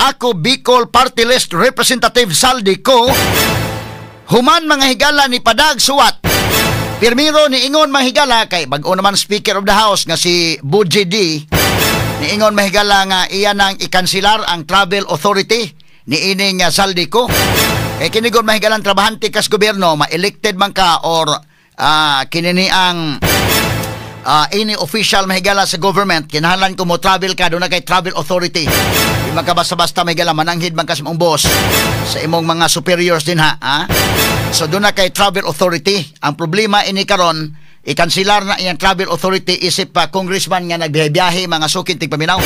Ako Bicol Party List Representative Saldico, human mga higala ni padag suwat. Pirmiro ni ingon mga higala kay bag-o naman Speaker of the House nga si Budgie D. Ni ingon mga higala nga iya nang ikansilar ang Travel Authority ni ining Saldico. Kay kinigon mga higalang trabahante kas gobyerno, ma-elected man ka or kinini ang ini official mahigala sa government, kinahanglan ko mo travel ka, doon na kay Travel Authority. Di man ka basta-basta mahigala, mananghid man ka sa mong boss, sa imong mga superiors din ha. So doon na kay Travel Authority. Ang problema ini karon, ikansilar na iyang Travel Authority isip pa congressman nga nagbiyahe mga sukin tigpaminaw.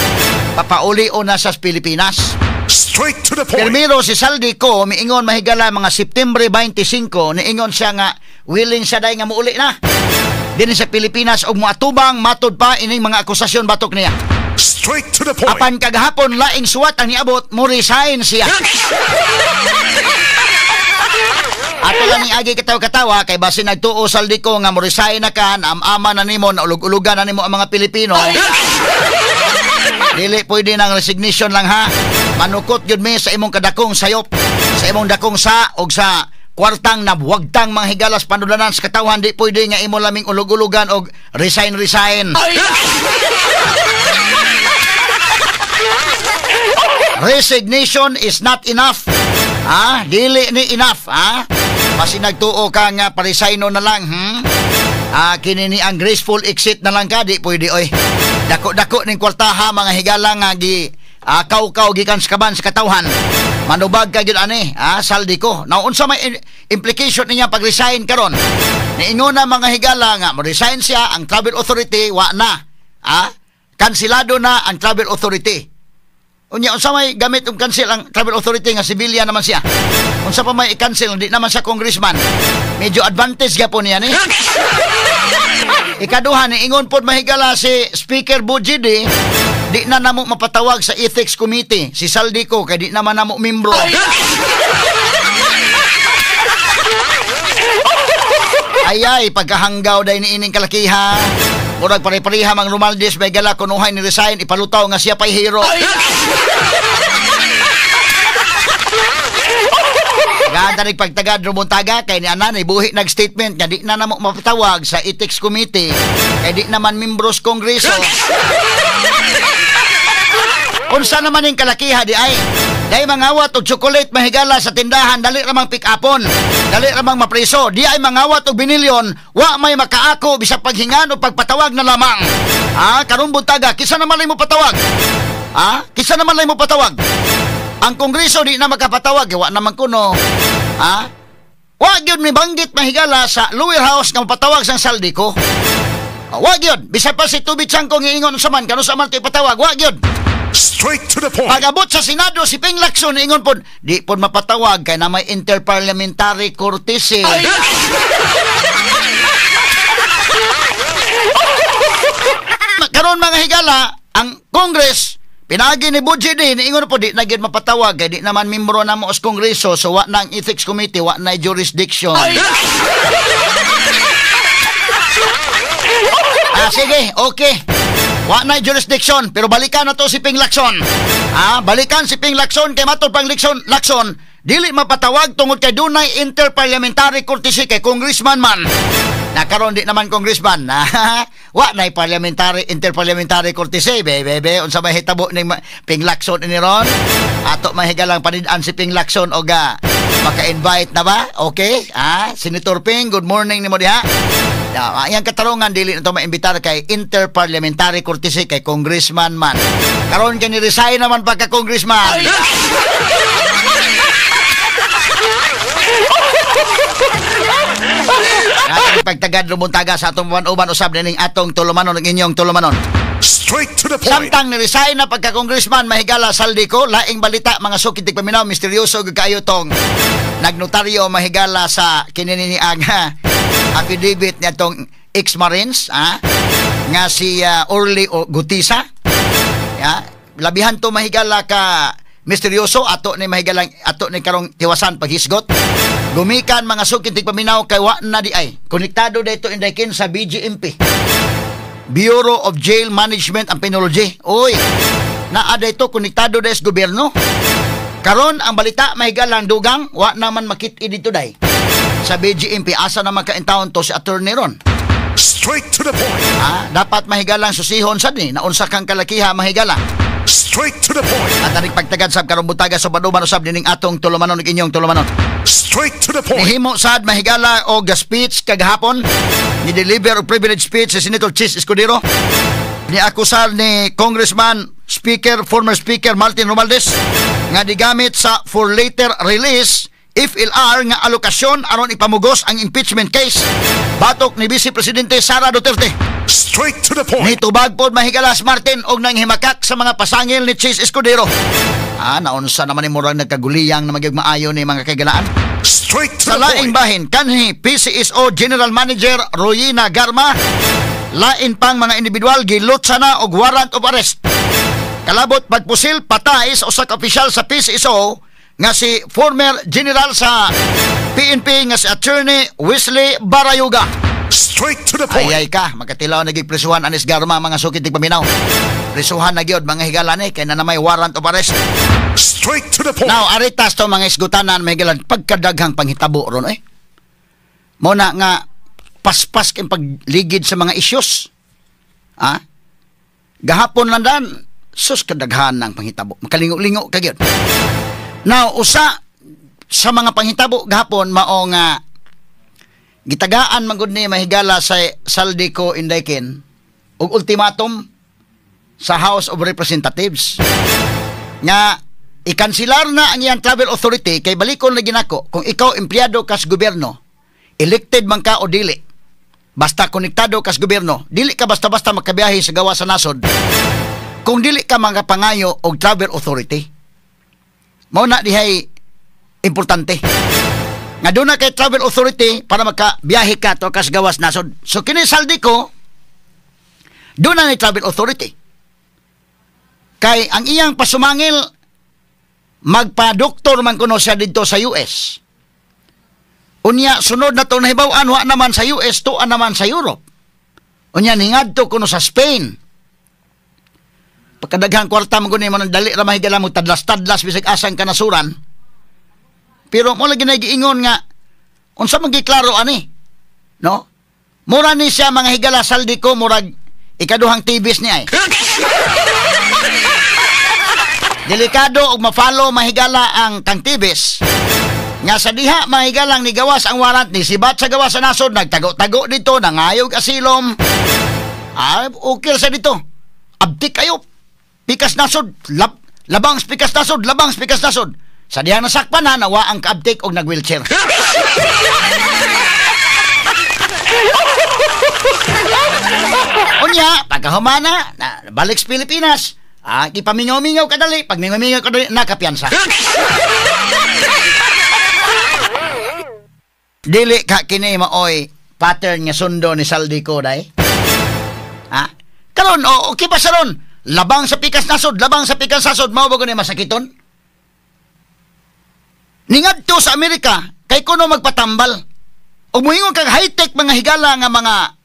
Papauli o na sa Pilipinas. Straight to the point. Pirmiro si Saldico, miingon mahigala mga September 25, niingon siya nga willing siya dahil nga muuli na din sa Pilipinas o muatubang matod pa ining mga akusasyon batok niya. Straight to the point. Apan kagahapon laing suwat ang niabot, mo resign siya. Ato lang ni agi katawa-katawa kay basin nagtuo Saldico nga mo resign na kan, ama na nimo na ulug-ulugan na nimo ang mga Pilipino. Dili pwede ng resignation lang ha. Manukot yun mi sa imong kadakong sayop, sa imong dakong sa og sa kwartang na wagtang mga higalas panulanan sa katawan. Di pwede nga imo laming ulug-ulugan og resign. Resignation is not enough. Dili ni enough. Kasi nagtuo ka nga paresigno na lang. Kinini ang graceful exit na lang ka. Di pwede oy. Dako-dako ning kwartaha mga higala nga gi kaw-kaw gikan sa kaban sa katawhan. Manubag ka gyud ani, Saldico. Now unsa may implication niya pag resign karon? Niingon na mga higala nga mo resign siya, ang Travel Authority wa na. Kansilado na ang Travel Authority. Unya unsa may gamit cancel ang Travel Authority nga civilian naman siya. Unsa pa may i-cancel di naman sa congressman. Medyo advantage gyapon niya ni. Ikaduha ni ingon pod mahigala si Speaker Budgie D, di na namo mapatawag sa Ethics Committee si Saldico kay di naman namo membro. Ayay pagkahanggaw day ni ining kalakiha. Murag pare-pareha mang Romaldes may gala kunuhay ni resign ipalutaw nga siya pay hero. Ganda rin pagtagad rumuntaga kay ni Anan buhi nag-statement nga di na namo mapatawag sa Ethics Committee kay di naman membros Kongreso. Unsa naman ning kalakiha di ay dahil mangawat og chocolate mahigala sa tindahan, dali ramang pick-upon, dali ramang mapriso, di ay mangawat og binilyon, wa may makaako bisag paghingan o pagpatawag na lamang. Karon buntaga kisa naman lay mo patawag. Kisa naman lay mo patawag. Ang Kongreso di na makapatawag, wa naman kuno. Wa gyud ni banggit mahigala sa lower house nga mapatawag sang Saldico. Wa gyud, bisag pa si Tubit Sangko ngiingon sa man kanu sa man kay patawag, wa gyud. Straight to the point. Pag-abot sa Senado si Ping Lacson ingon pod di pod mapatawag kay na may interparliamentary courtesy. Karon mga higala ang Congress pinagi ni Budgie D ingon po di na gyud mapatawag kay di naman membro namo sa Kongreso so wa nang Ethics Committee wa na jurisdiction. Sige, okay. Wa na jurisdiction pero balikan na to si Ping Lacson. Balikan si Ping Lacson kay matod pang Lacson dili mapatawag tungod kay dunay interparliamentary courtesy kay congressman man. Nakaroon di naman congressman. Wa na interparliamentary courtesy bebe unsa may hitabo ning Ping Lacson ini ron. Ato mahigalang panid-an si Ping Lacson og maka-invite na ba? Okay? Senator Ping, good morning nimo diha. Yang katarungan dili na ito maimbitar kay interparliamentary courtesy kay congressman man. Karon kay ni resign naman pagka congressman. Atong pagtagad lumuntaga sa atong uban usab ning atong tulumanon ng inyong tulumanon. Straight to the point. Samtang ni resign na pagka congressman mahigala Saldico, laing balita mga sukid tigpaminaw misteryoso kayo tong nagnotaryo mahigala sa kinini ang affidavit niya tong ex-Marines nga si Orly Gutisa. Labihan to mahigala ka misteryoso ato ni mahigalang ato ni karong tiwasan paghisgot. Gumikan mga sukid tigpaminaw kay wa na di ay konektado dito inday sa BGMP. Bureau of Jail Management and Penology. Oy, naa dito konektado des gobyerno. Karon ang balita mahigala dugang wa naman makit-i dito day. Sa BGMP asa naman kaintawon to si attorney ron. Straight to the point. Dapat mahigalang susihon sad ni naunsa kang kalakiha mahigala. Straight to the point. At aning pagtagad sab karong butaga sa baduman usab dining atong tulumanon ug inyong tulumanon. Straight to the point. Nihimo sad mahigala og speech kagahapon ni deliver og privilege speech si Senator Chis Escudero. Ni akusar ni Congressman former Speaker Martin Romualdez nga digamit sa for later release FLR nga alokasyon aron ipamugos ang impeachment case batok ni Vice Presidente Sara Duterte. Straight to the point. Nitubag pod mahigalas Martin og nanghimakak sa mga pasangil ni Chis Escudero. Naunsa naman ni murag nagkaguliyang na magyug maayo ni mga kagalaan. Straight to Sa the laing point. bahin kanhi PCSO General Manager Royina Garma lain pang mga individual gilutsa na og warrant of arrest. Kalabot pagpusil patay sa usa ka opisyal sa PCSO nga si former general sa PNP nga si Attorney Wesley Barayuga. Straight to the point. Ayay ka, magkatilaw naging presuhan anis Garma mga sukit tig paminaw. Presuhan na gyud mga higalan kay na may warrant of arrest. Straight to the point. Now, aritas to mga isgutanan mga higalan pagkadaghang panghitabo ron Mo na nga paspas kayong pagligid sa mga issues. Gahapon lang dan, sus kadaghan ng panghitabo. Makalingo-lingo ka gyud. Now, usa sa mga panghitabo gahapon mao nga gitagaan man gud ni mahigala sa Saldico Indaykin og ultimatum sa House of Representatives nga ikansilar na ang iyang travel authority kay balikon na ginako kung ikaw empleyado kas gobyerno, elected man ka o dili, basta konektado kas gobyerno, dili ka basta-basta makabiyahe sa gawa sa nasod kung dili ka makapangayo og travel authority. Mao na dihay importante nga doon na kay travel authority para makabiyahe ka to kas gawas nasod. So kini Saldico doon na ni travel authority kay ang iyang pasumangil magpa-doktor man kuno siya dito sa US. Unya sunod na to nahibaw-an wa naman sa US, tuan naman sa Europe. Unya ningadto kuno sa Spain. Pagkadaghang kwarta mo guni man dali ra mahigala mo tadlas-tadlas bisag asang kanasuran. Pero mo lagi nagiingon nga unsa man giklaro ani? No? Mura ni siya mga higala Saldico murag ikaduhang TVs ni ay. Delikado og ma-follow mahigala ang kang TVs. Nga sa diha mahigalang ni gawas ang warrant ni sibat sa gawas sa nasod nagtago-tago dito nangayog asilom. Okay sa dito. Abtik kayo. Pikas nasod, labang pikas nasod, labang pikas nasod. Sa diha nasakpan na nawa ang kaabtik og nag-wheelchair. Unya, pagkahumana, balik sa Pilipinas. Ipamingaw-mingaw kadali, pag mingaw-mingaw kadali, nakapiyansa. Dili ka kini maoy pattern nga sundo ni Saldico day. Karon okay ba sa ron? Labang sa pikas nasod, labang sa pikas nasod, mao ba ni masakiton? Ningadto sa Amerika kay kuno magpatambal. Og moingon kag high-tech mga higala nga mga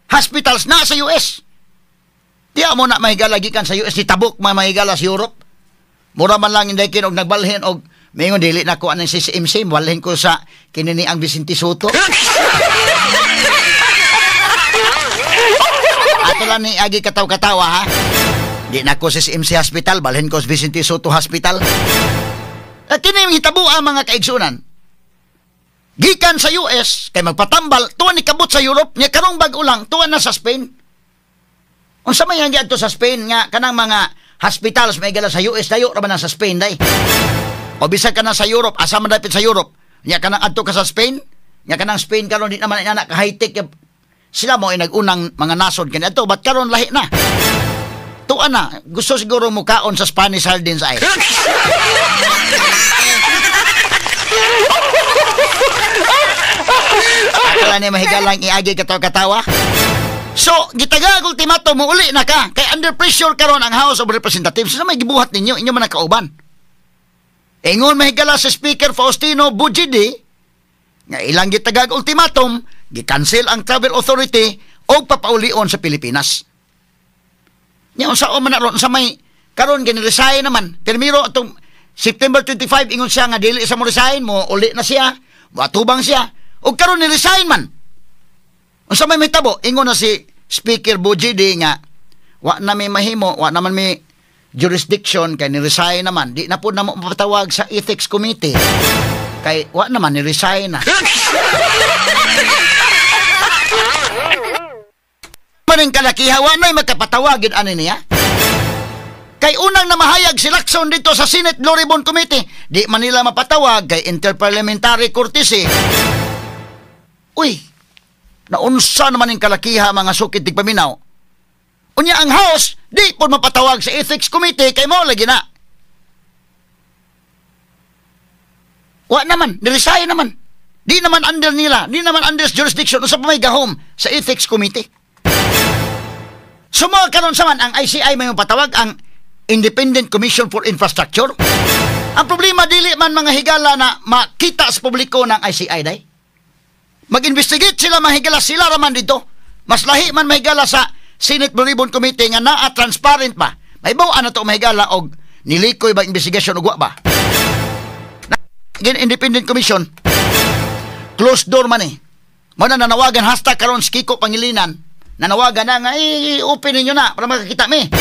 hospitals na sa US. Diya mo na mahigala gikan sa US ni tabok mga mahigala sa Europe. Mura man lang inday kin og nagbalhin og moingon dili na ko anang CCMC, walhin ko sa kinini ang Vicente Soto. Ato lang ni agi kataw-katawa ha. Di na ko sa CMC Hospital, balhin ko sa Vicente Soto Hospital. At kini hitabo ang mga kaigsunan. Gikan sa US, kay magpatambal, tuwan ni kabot sa Europe, niya karong bag ulang, tuwan na sa Spain. Unsa may hanggang to sa Spain nga, kanang mga hospitals may gala sa US, dayo raman na sa Spain, day. O bisag ka na sa Europe, asa man dapit sa Europe, niya kanang adto ka sa Spain, niya kanang Spain karon di naman niya ka high-tech, sila mo ay nagunang mga nasod kani adto, bat karon lahi na. Tuan na, gusto siguro mo kaon sa Spanish sardines ay. Akala ni mahigalang iagi katawa-katawa. So, gitagag ultimatum mo uli na ka. Kay under pressure karon ang House of Representatives. Sa may gibuhat ninyo, inyo man nakauban. Ingon mahigala sa Speaker Faustino Bujidi, nga ilang gitagag ultimatum, gikancel ang travel authority o papaulion sa Pilipinas. Nya unsa o man ron sa may karon giniresign naman. Permiro atong September 25 ingon siya nga dili sa mo resign mo, uli na siya, atubang siya. Ug karon ni resign man. Unsa may tabo? Ingon na si Speaker Bujidi nga wa na may mahimo, wa naman may jurisdiction kay ni resign naman. Di na po na mo mapatawag sa Ethics Committee. Kay wa naman ni resign na. Maning kalakiha wa na magkapatawagid ani niya. Kay unang namahayag si Lacson dito sa Senate Blue Ribbon Committee, di man nila mapatawag kay interparliamentary courtesy. Uy, naunsa naman yung kalakiha mga sukit tigpaminaw. Unya ang House, di po mapatawag sa Ethics Committee kay mo lagi na. Wa naman, niresign naman. Di naman under nila, di naman under jurisdiction sa may gahom sa Ethics Committee. Sumo karon sa man ang ICI may mapatawag ang Independent Commission for Infrastructure. Ang problema dili man mga higala na makita sa publiko ng ICI day. Mag-investigate sila mga higala, sila raman dito. Mas lahi man mahigala sa Senate Blue Ribbon Committee nga naa transparent pa. May bawaan na to mahigala og nilikoy ba investigation ug wa ba. Independent Commission closed door man eh. Mo na nanawagan hashtag karon Kiko Pangilinan. Nanawagan na nga open ninyo na para makakita mi.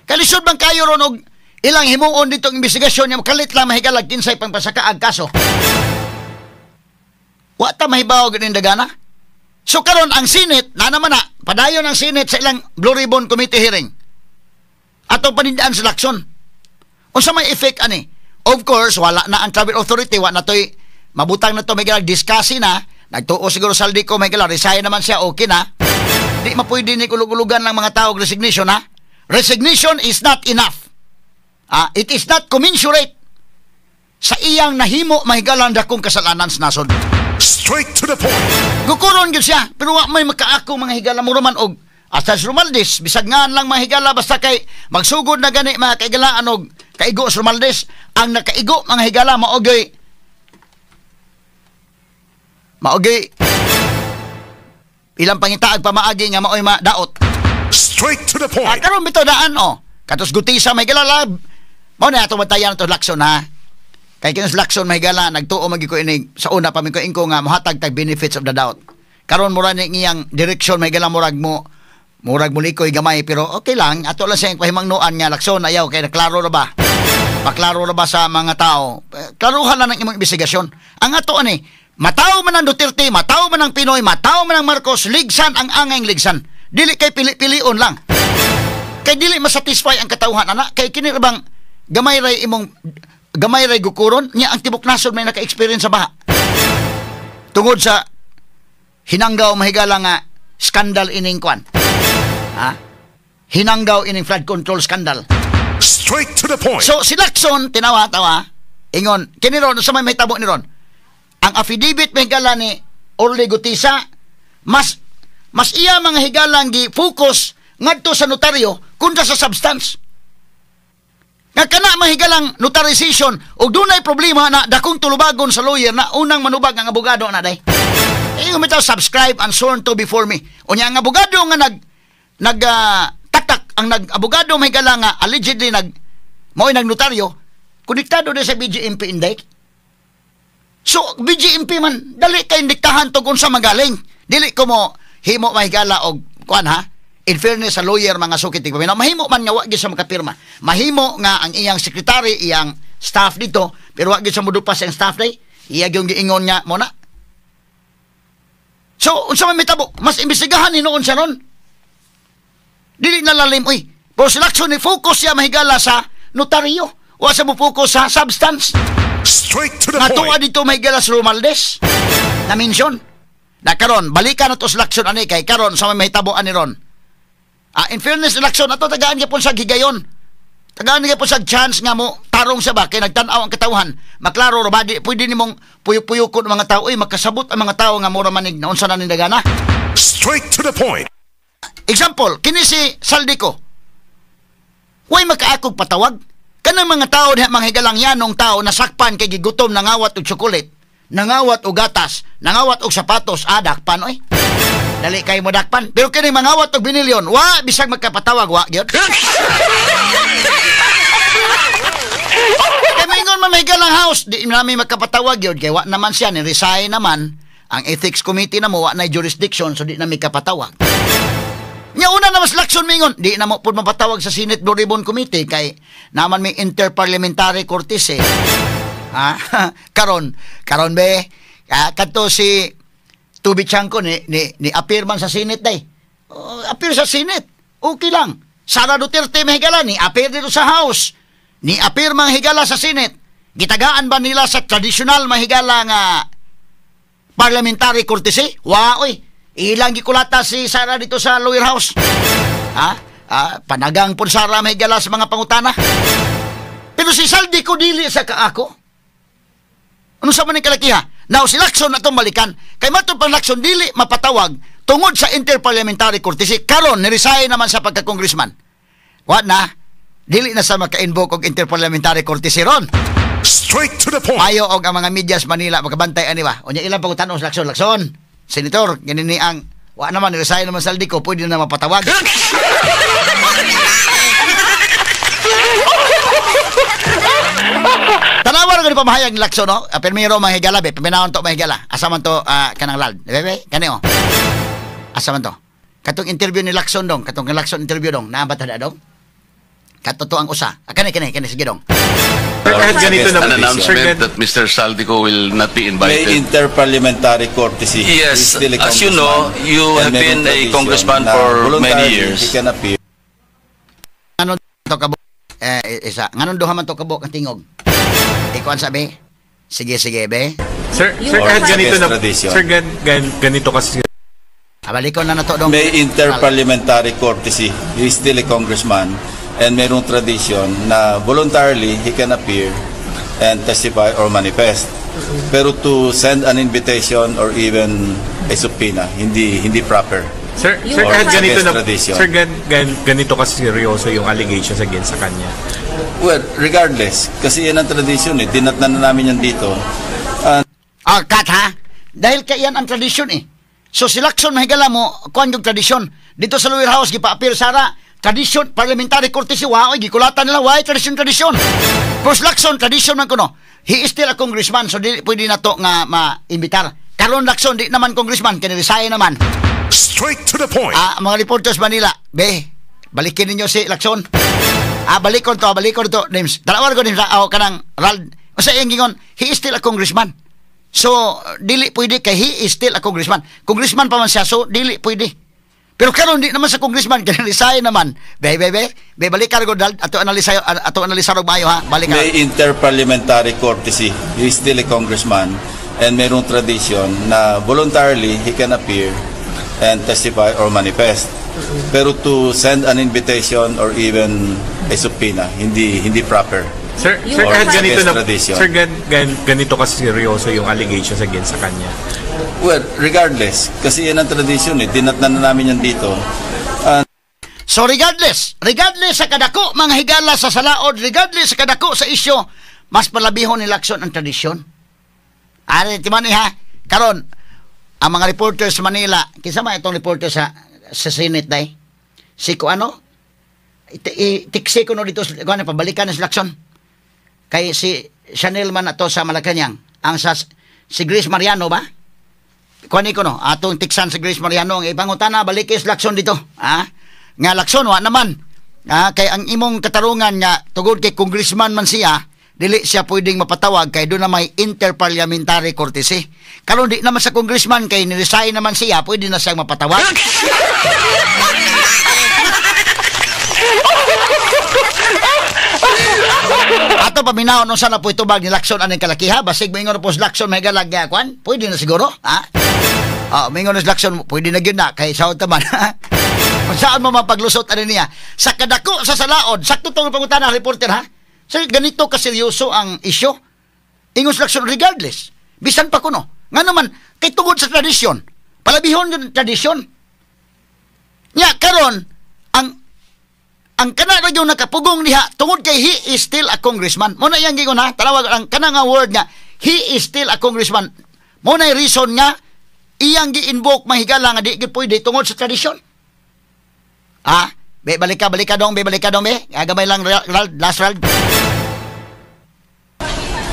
Kalisod bang kayo ron og ilang himuon dito ang investigasyon niya makalit lang mahigalag kinsay pangpasakaag kaso. Wa ta mahibaw ganin dagana. So karon ang Senate na naman na padayon ang Senate sa ilang Blue Ribbon Committee hearing. Ato panindaan sa Lacson. Unsa may effect ani? Of course wala na ang Travel Authority, wa na toy mabutang na to may discuss na. Nagtuo siguro saldi ko may resign naman siya, okay na. Di mapwede ni kulug-ulugan lang mga tao resignation ha. Resignation is not enough. It is not commensurate sa iyang nahimo mahigalan dakong kasalanan sa nasod. Straight to the point. Gukuron gyud siya, pero wa may makaako mga higala mo raman og Asas Romaldes, bisag nga lang mga higala basta kay magsugod na gani mga kaigalaan og kaigo sa Romaldes. Ang nakaigo mga higala maogoy ilang pangitaag pamaagi nga maoy madaot. Straight to the point. Karon bitaw daan katos gutisa may galalab. Mao na ato matayan to Lacson ha. Kay kinos Lacson may gala nagtuo magiko ini sa una pa mi ko ingko nga mohatag tag benefits of the doubt. Karon mura ni ngiyang direksyon may gala murag likoy gamay pero okay lang ato lang siyang pahimangnuan nga Lacson ayaw kay naklaro ra ba. Maklaro ra ba sa mga tao. Klaruhan lang ang imong investigasyon. Ang ato ani mataw man ang Duterte, mataw man ang Pinoy, mataw man ang Marcos, ligsan ang angayng ligsan. Dili kay pili-pilion lang. Kay dili masatisfy ang katawhan ana kay kini bang gamay ray gukuron nya ang tibok nasod may naka-experience sa baha. Tungod sa hinanggaw mahigala nga skandal ining kwan. Hinanggaw ining flood control scandal. Straight to the point. So si Lacson tinawa-tawa ingon kini ron sa may tabo ni ron. Ang affidavit mahigala ni Orly Gutisa mas iya mga higalang gi-focus ngadto sa notaryo kundi sa substance. Nga kana mahigalang notarization ug dunay problema na dakong tulubagon sa lawyer na unang manubag ang abogado na day. Umitaw subscribe and sworn to before me. Unya ang abogado nga tatak ang abogado mahigala nga allegedly mao'y nagnotaryo konektado na sa BGMP inday. So, BGMP man, dali kay diktahan to kung sa magaling. Dili ko mo himo mahigala og kuan ha. In fairness sa lawyer mga sukit tigpaminaw, mahimo man nga wa gyud sa makapirma. Mahimo nga ang iyang secretary, iyang staff dito, pero wa gyud sa modupas ang staff day. Iya gyud giingon niya mo na. So, unsa man mitabo, mas imbestigahan hinuon siya ron. Dili na lalim uy. Pero si Lacson ni focus siya mahigala sa notaryo, wa sa mo focus sa substance. Straight to the Natuwa point. dito may galas Romaldes na mention. Na karon balikan na to sa Lacson ani kay karon sa may tabo ani ron. In fairness Lacson ato tagaan gyapon sa gigayon. Tagaan gyapon sa chance nga mo tarong sa ba kay nagtan-aw ang katawhan. Maklaro ra ba di pwede nimong puyo-puyokon mga tao oy makasabot ang mga tao nga mura manig na unsa na ni dagana. Straight to the point. Example, kini si Saldico. Way makaakog patawag. Kanang mga tao diha mga higalang yanong tao nasakpan kay gigutom nangawat og tsokolet, nangawat og gatas, nangawat og sapatos, dakpan oy. Dali kay mo dakpan. Pero kini mangawat og binilyon, wa bisag magkapatawag wa gyud. Kaya maingon man may galang house, di namin magkapatawag yun. Kaya wa naman siya, ni-resign naman. Ang ethics committee na mo, wa na jurisdiction, so di namin kapatawag. Nya una na mas laksyon mingon, di na mo po mapatawag sa Senate Blue Ribbon Committee kay naman may interparliamentary courtesy. Ha? karon be, kadto si Tubi Chanko ni appear man sa Senate day. Appear sa Senate. Okay lang. Sara Duterte mahigala ni appear dito sa House. Ni appear mahigala sa Senate. Gitagaan ba nila sa traditional mahigala nga parliamentary courtesy? Oy. Ilang gikulata si Sara dito sa Lower House. Panagang pun Sara mahigala sa mga pangutana. Pero si Saldi ko dili sa kaako. Ano sa man kalakiha? Now si Lacson na itong balikan. Kay matong pang Lacson dili mapatawag tungod sa interparliamentary courtesy. Karon ni-resign naman sa pagka-congressman. What na? Dili na sa maka-invoke og interparliamentary courtesy ron. Straight to the point. Mayo og ang mga medias Manila magabantay ani ba? Unya ilang pangutanon sa Lacson. Senator, ganun ni ang wa naman ni-resign naman Saldi ko, pwede na mapatawag. Tanawar ko ni pamahayag ni Lacson, no? Permiro mahigala, be. Paminahon to mahigala. Asa man to kanang lal. Bebe, kani o. Asa man to. Katong interview ni Lacson dong. Katong Lacson interview dong. Naambat na dong. Kato to ang usa. Kani, sige dong. Kahit ganito na an announcement that Mr. Saldico will not be invited. May interparliamentary courtesy. Yes, as you know, you have been a congressman for many years. He can appear. Nganon to kabok? Isa. Nganon duha man to kabok ang tingog. Ikuan sabi? Sige, be. Sir, kahit ganito na, sir, ganito kasi. Abalikon na to dong. May interparliamentary courtesy. He is still a congressman. And mayroong tradition na voluntarily he can appear and testify or manifest. Pero to send an invitation or even a subpoena, hindi proper. Sir, kahit ganito na, sir, ganito kasi seryoso yung allegations against sa kanya. Well, regardless, kasi yan ang tradition eh. Dinatnan na namin yan dito. Kat ha? Dahil yan ang tradisyon eh. So si Lacson mahigala mo, kuhan yung tradisyon. Dito sa Lower House, gipa-appear Sara, tradisyon, parliamentary courtesy, gikulatan nila, tradisyon. Pero si Lacson, tradisyon man kuno. He is still a congressman, so di, pwede na to nga ma-imbitar. Karon Lacson, di naman congressman, kanilisaya naman. Straight to the point. Mga reporters Manila, be, balikin ninyo si Lacson. Balikon to, names. Dalawar ko din sa, kanang, Rald. Masa yung gingon, he is still a congressman. So, dili pwede kay he is still a congressman. Congressman pa man siya, so dili pwede. Pero karon di naman sa congressman, kanilisay naman. Be, balik ka rin, ato analisar og mayo ha. Balik ka. May interparliamentary courtesy. He is still a congressman. And mayroong tradition na voluntarily he can appear and testify or manifest. Pero to send an invitation or even a subpoena, hindi proper. Sir, kahit ganito na, sir, ganito kasi seryoso yung allegations against sa kanya. Well, regardless, kasi yan ang tradition eh. Dinatnan na namin yan dito. So regardless sa kadako, mga higala sa salaod, regardless sa kadako sa isyo, mas palabihon ni Lacson ang tradisyon. Timani ha, karon ang mga reporters sa Manila, kisama itong reporter sa Senate day, si ko tiksi ko no dito, pabalikan na si Lacson. Kay si Chanel man ato sa Malacanang, ang si Grace Mariano ba? Kuani ko no, atong tiksan si Grace Mariano, ang ipangutana, balikis Lacson dito. Nga Lacson, wa naman. Kay ang imong katarungan nga, tugod kay congressman man siya, dili siya pwedeng mapatawag, kay doon na may interparliamentary courtesy. Karon di naman sa congressman, kay niresign naman siya, pwede na siyang mapatawag. Ato paminaw nung sana po itubag ni Lacson anong kalakiha, basig mingon po si Lacson may galagya kwan, pwede na siguro, mingon si Lacson, pwede na yun na, kay saot naman, kung saan mo mapaglusot ano niya, sa kadako sa salaod, sakto itong pangutan na reporter ha, so ganito kaseryoso ang isyo, ingon si Lacson regardless, bisan pa kuno, nga naman, kay tungod sa tradisyon, palabihon yung tradisyon, nga karon, ang kana yung nakapugong niya tungod kay he is still a congressman. Muna yang gingon ha, talawag ang kana nga word nga he is still a congressman. Muna yung reason nga iyang gi-invoke mahigala nga di gid pwede tungod sa tradisyon. Balik ka dong be. Gamay lang last round.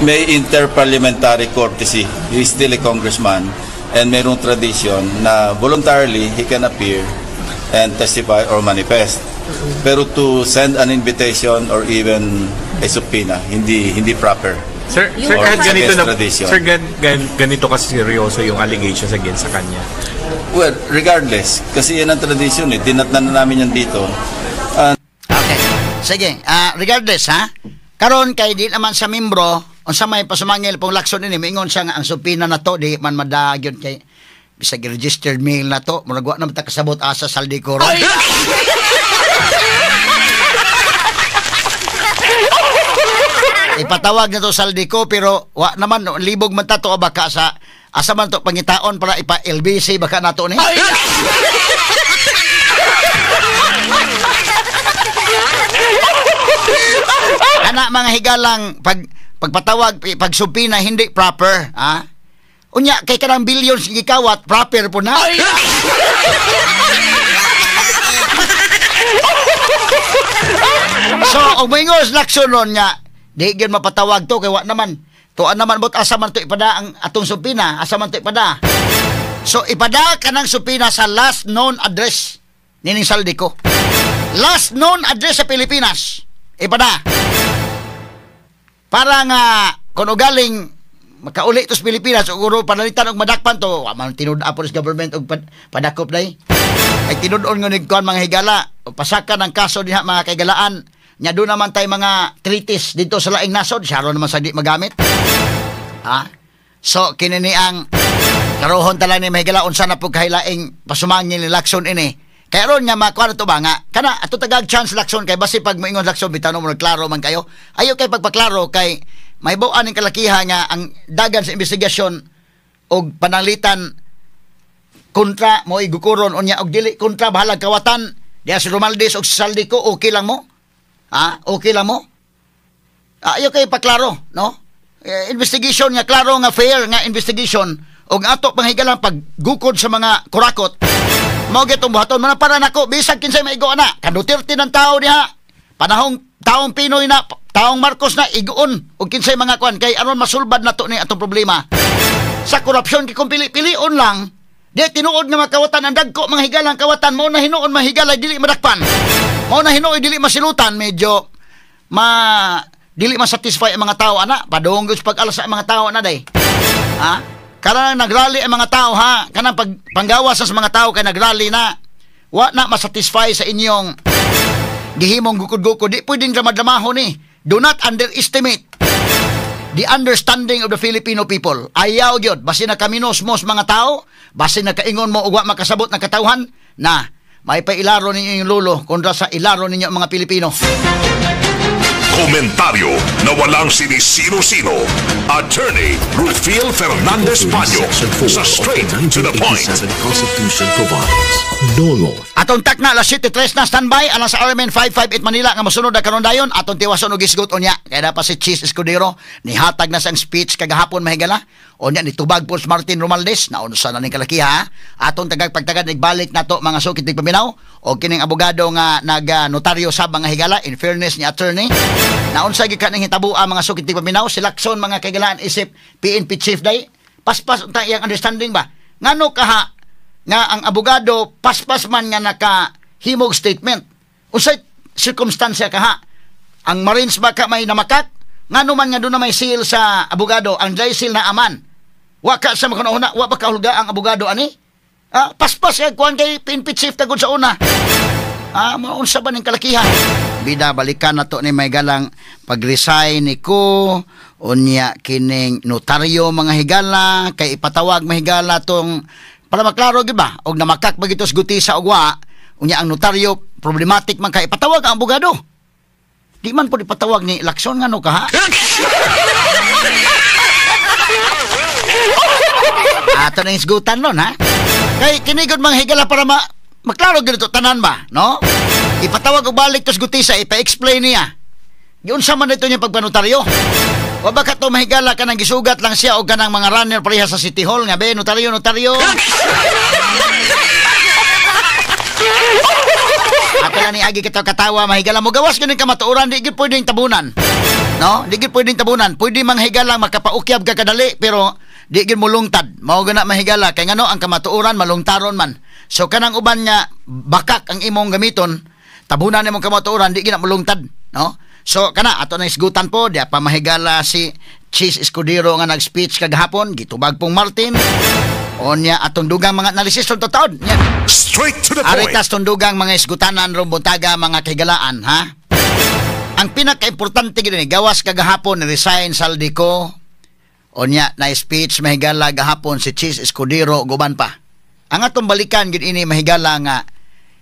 may interparliamentary courtesy. He's still a congressman and mayroong tradition na voluntarily he can appear and testify or manifest. Pero to send an invitation or even a subpoena, hindi proper. Sir, Or kahit ganito na, tradition. sir, ganito kasi seryoso yung allegations against sa kanya. Well, regardless, kasi yan ang tradition eh. Dinatnan na namin yan dito. Okay. Sige, regardless ha. Karon kay di naman sa membro, unsa may pasumangil pong lakson ini, moingon siya nga ang subpoena na to di man madagyon kay bisag registered mail na to, murag wa na ta kasabot asa saldi ko ron. Ipatawag na to saldi ko pero wa naman libog man ta to baka sa asa man to pangitaon para ipa LBC baka nato ni. Ana mga higalang pagpatawag pagsubpina hindi proper, ha? Unya kay kanang billions gikawat proper po na. So og moingos lakson ron nga di gyud mapatawag to kay wa naman tuan naman bot asa man to ipada ang atong subpina, asa man to ipada. So ipada kanang subpina sa last known address nining saldi ko. Last known address sa Pilipinas. Ipada. Para nga kung galing makauli to sa Pilipinas uguro panalitan og madakpan to, wa man tinud-a police government og padakop day. Ay tinud-on nga nigkuan mga higala, pasaka ng kaso diha mga kaigalaan. Nya doon naman tayo mga treaties dito sa laing nasod, saro naman sa di magamit. Ha? So, kinini ang karohon tala ni mahigala unsa na pug kahilaing pasumangil ni lakson ini. Kaya ron nga makuha na to ba nga, kana ato tagag chance lakson kay basi pag moingon lakson bitaw mo klaro man kayo. Ayo kay pagpaklaro kay may buan ning kalakiha nga ang dagan sa investigasyon og pananglitan kontra mo igukuron unya og dili kontra bahalag kawatan diha si Romaldes og saldi ko okay lang mo. Okay lang mo? Ayaw kayo paklaro, no? Investigation nga, klaro nga fair nga investigation o nga ato panghigalang paggukod sa mga kurakot mao gitong buhaton man para nako bisag kinsay maigo na kaduterte ng tao diha panahong taong Pinoy na taong Marcos na iguon og kinsay mga kwan kay aron masulbad nato ni atong problema sa korupsyon kay kung pili-pilion lang di tinuod nga makawatan ang dagko mga higalang kawatan mo na hinuon mahigalay dili madakpan. Mao na hinuoy dili masilutan medyo dili masatisfy ang mga tao ana padung gyud pag-alas sa mga tao na day. Ha? Kanang nagrally ang mga tao ha, kanang panggawas sa mga tao kay nagrally na wa na masatisfy sa inyong gihimong gukod-gukod. Di pwedeng drama-dramahon ni. Do not underestimate the understanding of the Filipino people. Ayaw gyud basi nakaminos-mos mga tao, basi nakaingon mo ug wa makasabot ng katawhan na may pailaro ninyo yung lulo kontra sa ilaro ninyo mga Pilipino. Komentaryo na walang sinisino-sino. Attorney Rufil Fernandez Panyo sa Straight to the Point. Constitution provides no law. Atong takna alas 7:03 na standby alang sa RMN 558 Manila nga mosunod na karon dayon atong tiwason og isgot unya kaya pa si Cheese Escudero nihatag na sang speech kagahapon mahigala unya nitubag po Martin Romaldes na unsa na ning kalakiha atong tagag pagtagad nagbalik nato mga sukit tig paminaw o kining abogado nga nag-notaryo sa mga higala in fairness ni attorney na unsa gyud kaning hitabua mga sukit tig paminaw silakson mga kagalaan isip PNP chief day paspas unta iyang understanding ba ngano kaha nga ang abogado paspas man nga nakahimog statement unsay circumstansya kaha ang Marines ba ka may namakak ngano man nga doon na may seal sa abogado ang dry seal na aman wa ka sa makunahuna wa ba kahulga ang abogado ani paspas kay kuan kay PNP chief tagod sa una maunsa ba ning kalakihan bida balikan nato ni may galang pag-resign ni ko unya kining notaryo mga higala kay ipatawag mahigala tong para maklaro gyud ba og namakak ba gitos guti sa ugwa unya ang notaryo problematic man kay ipatawag ang abogado di man pud ipatawag ni Lacson ngano ka ha ato na isgutan nun ha kay kinigod mga higala para maklaro gyud to tanan ba no ipatawag og balik tos guti sa ipa-explain niya yun sa man ito niya pagpanotaryo o baka to mahigala ka nang gisugat lang siya o ka ng mga runner pareha sa City Hall nga be notaryo ato lang ni agi katawa mahigala mo gawas ganun ka matuuran di gyud pwedeng tabunan No, di gid pwedeng tabunan. Pwede manghigala makapaukyab ka kadali pero di gid mulungtad. Mao gana mahigala kay ngano ang kamatuoran malungtaron man. So kanang uban nga bakak ang imong gamiton, tabunan nimong kamatuoran di gid na mulungtad, no? So kana ato na isgutan po di pa mahigala si Cheese Escudero nga nag-speech kagahapon gitubag pong Martin. Onya atong dugang mga analisis sa taon. Straight to the point. Aritas tundugang mga isgutanan ron buntaga mga kahigalaan, ha? Ang pinaka-importante gini gawas kagahapon ni resign Saldico. Onya na speech mahigala gahapon si Cheese Escudero guban pa. Ang atong balikan gid ini mahigala nga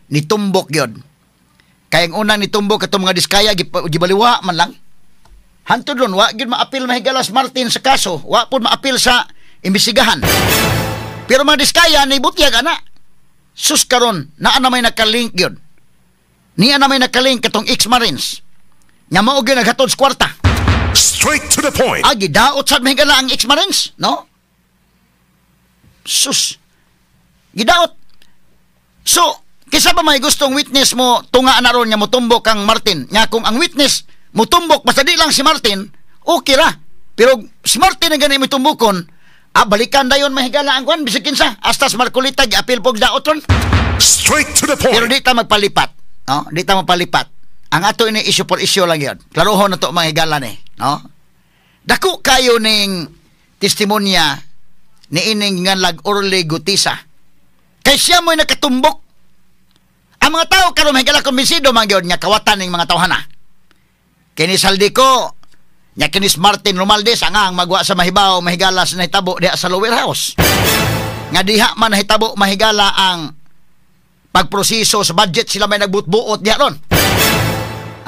nitumbok gyud. Kay ang unang nitumbok atong mga diskaya gibaliwa man lang. Hantod ron wa gyud maapil mahigala si Martin sa kaso, wa pud maapil sa imbestigahan. Pero mga diskaya ni butyag ana. Sus karon naa na may nakalink gyud. Niya na may nakalink katong ex-Marines. Nya mao gyud naghatod sa kwarta. Straight to the point. Gidaot sad mahigala ang ex-Marines, no? Sus. Gidaot. So, kisa ba may gustong witness mo tunga na ron nga motumbok kang Martin? Nya kung ang witness motumbok basta di lang si Martin, okay ra. Pero si Martin nga gani motumbokon, balikan dayon mahigala ang kwan bisig kinsa. Astas Marcolita giapil pog daot ron. Straight to the point. Pero di ta magpalipat, no? Di ta magpalipat. Ang ato ini issue for issue lang yun. Klarohon na to mga higala ni, no? Dako kayo ning testimonya ni ining nganlag Orly Gutisa. Kay siya mo'y nakatumbok. Ang mga tao karon mahigala kumbinsido man gyud nga kawatan ning mga tawhana. Kini Saldico, nya kini Martin Romualdez ang magwa sa mahibaw mahigala sa nahitabo diha sa lower house. Nga diha man nahitabo mahigala ang pagproseso sa budget sila may nagbutbuot diha ron.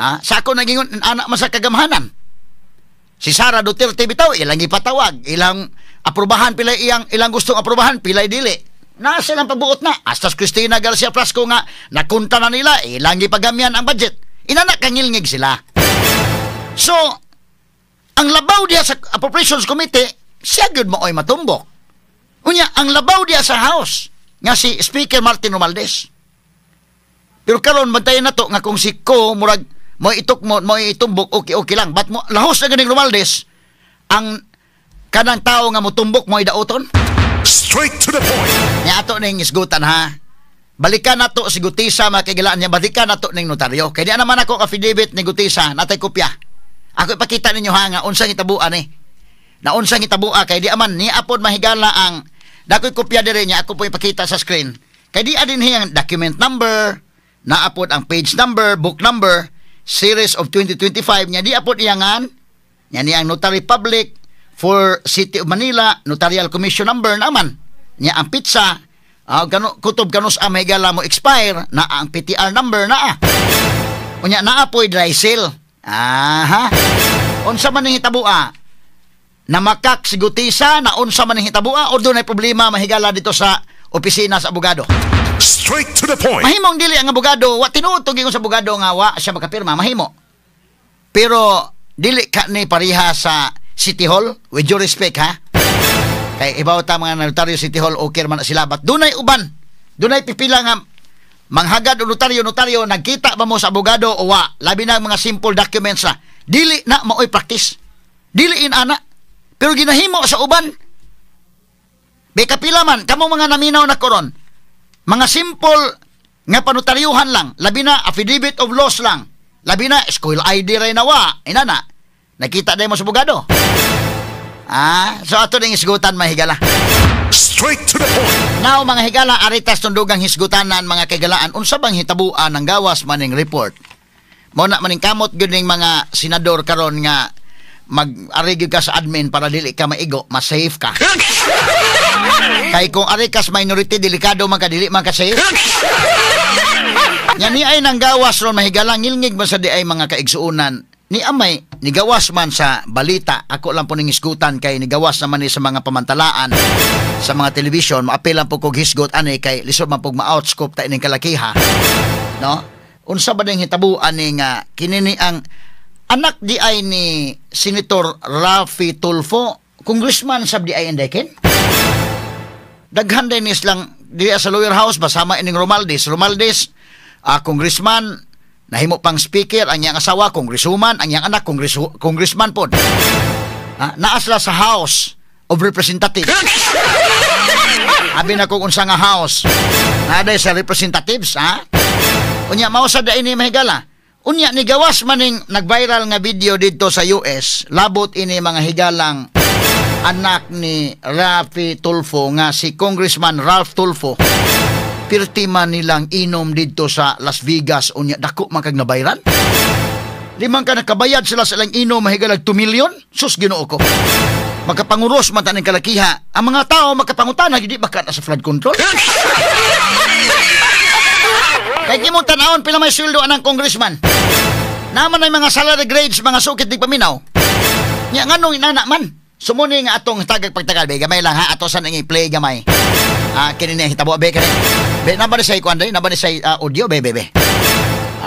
Sa ako naging anak man sa kagamhanan. Si Sara Duterte bitaw ilang ipatawag, ilang aprobahan pilay ilang gustong aprobahan pilay dili. Nasa lang pagbuot na. Astas Cristina Garcia Frasco nga nakunta na nila ilang ipagamyan ang budget. Inanak kangilngig sila. So, ang labaw diya sa Appropriations Committee, siya gyud mo oy matumbok. Unya, ang labaw diya sa House nga si Speaker Martin Romualdez. Pero karon bantayan na to nga kung si Ko murag mo itumbok okay lang. But mo lahos na ganing Romualdez ang kanang tao nga motumbok mo idaoton. Straight to the point. Nya ato ning isgutan ha. Balikan nato si Gutisa makigilaan niya, balikan nato ning notaryo. Kay di naman ako affidavit ni Gutisa, natay kopya. Ako ipakita ninyo ha nga unsang hitabuan ni. Na unsang hitabua kay di aman ni apod mahigala ang dakoy kopya dire niya ako po ipakita sa screen. Kay di adin hiyang document number, naapod ang page number, book number, series of 2025 nya di apod iyangan. Nya niyang notary public for City of Manila, Notarial Commission number naman. Nya ang pizza, kutob kanus mahigala mo expire, na ang PTR number na Unya naa po'y dry sale. Unsa man ning hitabua? Namakak si Gutisa na unsa man ning hitabua o dunay problema mahigala dito sa opisina sa abogado? Straight to the point. Mahimong dili ang abogado, wa tinuod to sa abogado nga wa siya makapirma, mahimo. Pero dili ka ni pariha sa City Hall, with due respect ha. Kay ibaw ta mga notaryo City Hall okay man sila, but dunay uban. Dunay pipila nga manghagad o notaryo nagkita ba mo sa abogado o wa? Labi na mga simple documents na dili na maoy practice. Dili ana. Pero ginahimo sa uban. Be kapila man kamo mga naminaw na koron. Mga simple nga panotaryuhan lang, labi na affidavit of loss lang. Labi na school ID ray na wa. Inana. Nakita din mo sa abogado. So ato ning hisgutan mahigala. Straight to the point. Now mga higala, aritas tundugang hisgutanan mga kagalaan unsa bang hitabuan ng gawas maning report. Mo na maning kamot gyud ning mga senador karon nga mag-arigid ka sa admin para dili ka maigo, mas safe ka. Kay kung arikas minority delikado man ka dili man ka safe. Nya ni ay nang gawas ron mahigala ngilngig man sa di ay mga kaigsuunan. Ni amay nigawas man sa balita, ako lang po ning hisgutan kay nigawas naman ni sa mga pamantalaan sa mga television, maapil lang po kog hisgot ani kay lisod man pog ma-outscope ta ining kalakiha, no? Unsa ba ning hitabuan ni nga kinini ang anak di ay ni Senator Raffy Tulfo, congressman sab di ay indeken? Daghan din is lang di sa lower house basama ining Romualdez, congressman Nahimo pang speaker ang iyang asawa, congresswoman, ang iyang anak, congressman pod. Naasla sa House of Representatives. Abi na kung unsa nga house. Naday sa representatives, ha? Unya, mausa da ini mahigala. Unya, ni gawas maning nag-viral nga video dito sa US, labot ini mga higalang anak ni Rafi Tulfo nga si Congressman Ralph Tulfo. Pirti man nilang inom dito sa Las Vegas. Unya, dako man kag na-viral. Limang ka nakabayad sila sa ilang inom mahigalag 2 million. Sus, Ginoo ko. Magkapanguros man taning kalakiha. Ang mga tao magkapangutana, hindi baka na sa flood control. Kahit imong tanawon, pila may sweldo anang congressman. Naman ay mga salary grades, mga sukit di paminaw. Nya nganong inana man. Sumuni nga atong tagag pagtagal, be gamay lang ha, ato sa nang i-play gamay. Kini ni hitabo be kani. Be naba ni say kuan day, naba ni say audio be.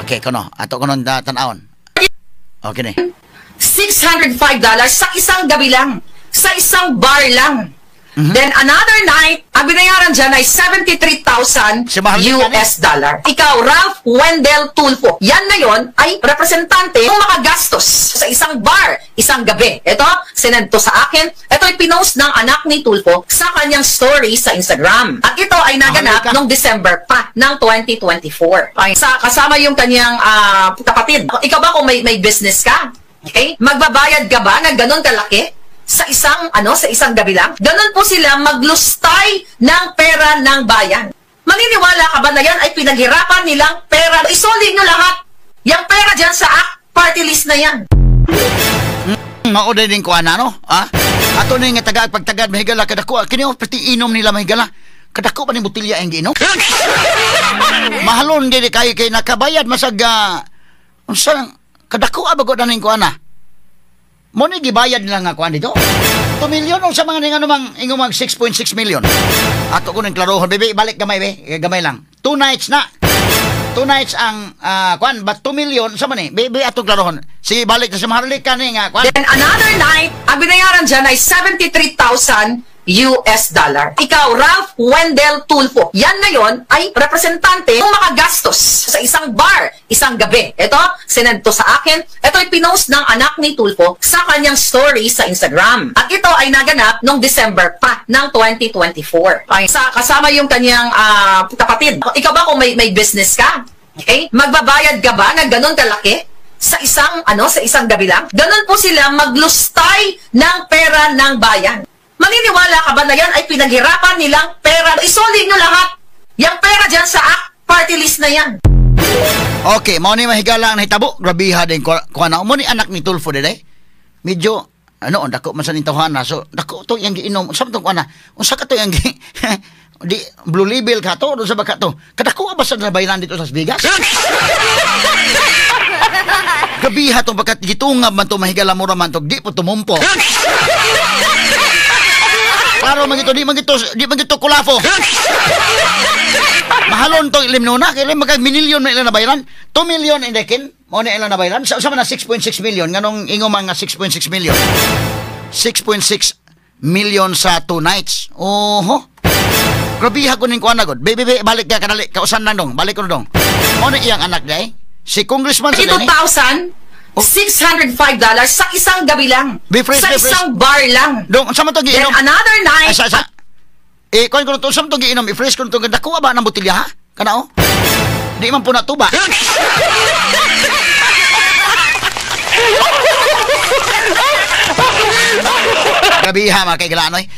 Okay, kono, ato kono tan-awon. Okay ni. $605 sa isang gabi lang. Sa isang bar lang. Then another night, ang binayaran dyan ay $73,000 US dollar. Ikaw, Ralph Wendell Tulfo. Yan na yon ay representante ng mga gastos sa isang bar, isang gabi. Ito, sinento sa akin. Ito ay pinost ng anak ni Tulfo sa kanyang story sa Instagram. At ito ay naganap noong December pa ng 2024. Kasama yung kanyang kapatid. Ikaw ba kung may business ka? Okay? Magbabayad ka ba ng ganun kalaki? Sa isang gabi lang? Ganun po sila maglustay ng pera ng bayan. Maniniwala ka ba na yan ay pinaghirapan nilang pera? Isolid nyo lahat. Yung pera dyan sa party list na yan. Mauday din ko no? Ato na nga tagag pagtagad mahigala kadako. Kini pati inom nila mahigala. Kadako pa ni butilya ang giinom. Mahalon gini kay nakabayad masag kadako abago na ning ko mo ni gibayad nila nga kuan dito. 2 million o sa mga ningan mang ingong 6.6 million. Ato ko nang klarohon, bebe, balik gamay be, gamay lang. 2 nights na. 2 nights ang kuan, but 2 million sa man ni. Bebe, ato klarohon. Sige, balik na sa maharlika ni nga kuan. Then another night, ang binayaran dyan ay $73,000 US dollar. Ikaw, Ralph Wendell Tulfo. Yan na yon ay representante ng mga gastos sa isang bar, isang gabi. Ito, sinento sa akin. Ito ay pinost ng anak ni Tulfo sa kanyang story sa Instagram. At ito ay naganap noong December pa ng 2024. Kasama yung kanyang kapatid. Ikaw ba kung may business ka? Okay? Magbabayad ka ba ng ganun kalaki? Sa isang gabi lang? Ganun po sila maglustay ng pera ng bayan. Maniniwala ka ba na yan ay pinaghirapan nilang pera? Isolid nyo lahat. Yung pera dyan sa party list na yan. Okay, mo ni mahigala ang hitabo. Grabiha din ko mo ni anak ni Tulfo din medyo dako man sa nintawhana. So dako to yang giinom. Sa to unsa ka to yang di blue label ka to sa baka to. Kadako ba sa nabayran dito sa Las Vegas? Grabiha to bakat gitungab man to mahigala mo raman to di po tumumpo. Klaro magito di magito kulafo. Mahalon to limnuna kay magag minilyon na ilan na bayaran. 2 million indekin mo na ilan na bayaran. Sa man na 6.6 million nganong ingo mga 6.6 million. 6.6 million sa 2 nights. Oho. Grabiha ko ning kuan na god. Bebe balik ka kadali kausan nang dong. Balik ko dong. Mo na iyang anak day. Si Congressman sa gani. $605 sa isang gabi lang. Sa isang bar lang. Dong, sa man to giinom. Then another night. Kuan ko to sa man to giinom, i-fresh ko to ganda ko ba ng botelya ha? Kana Di man po na tuba. Grabiha mga kaigalanoy.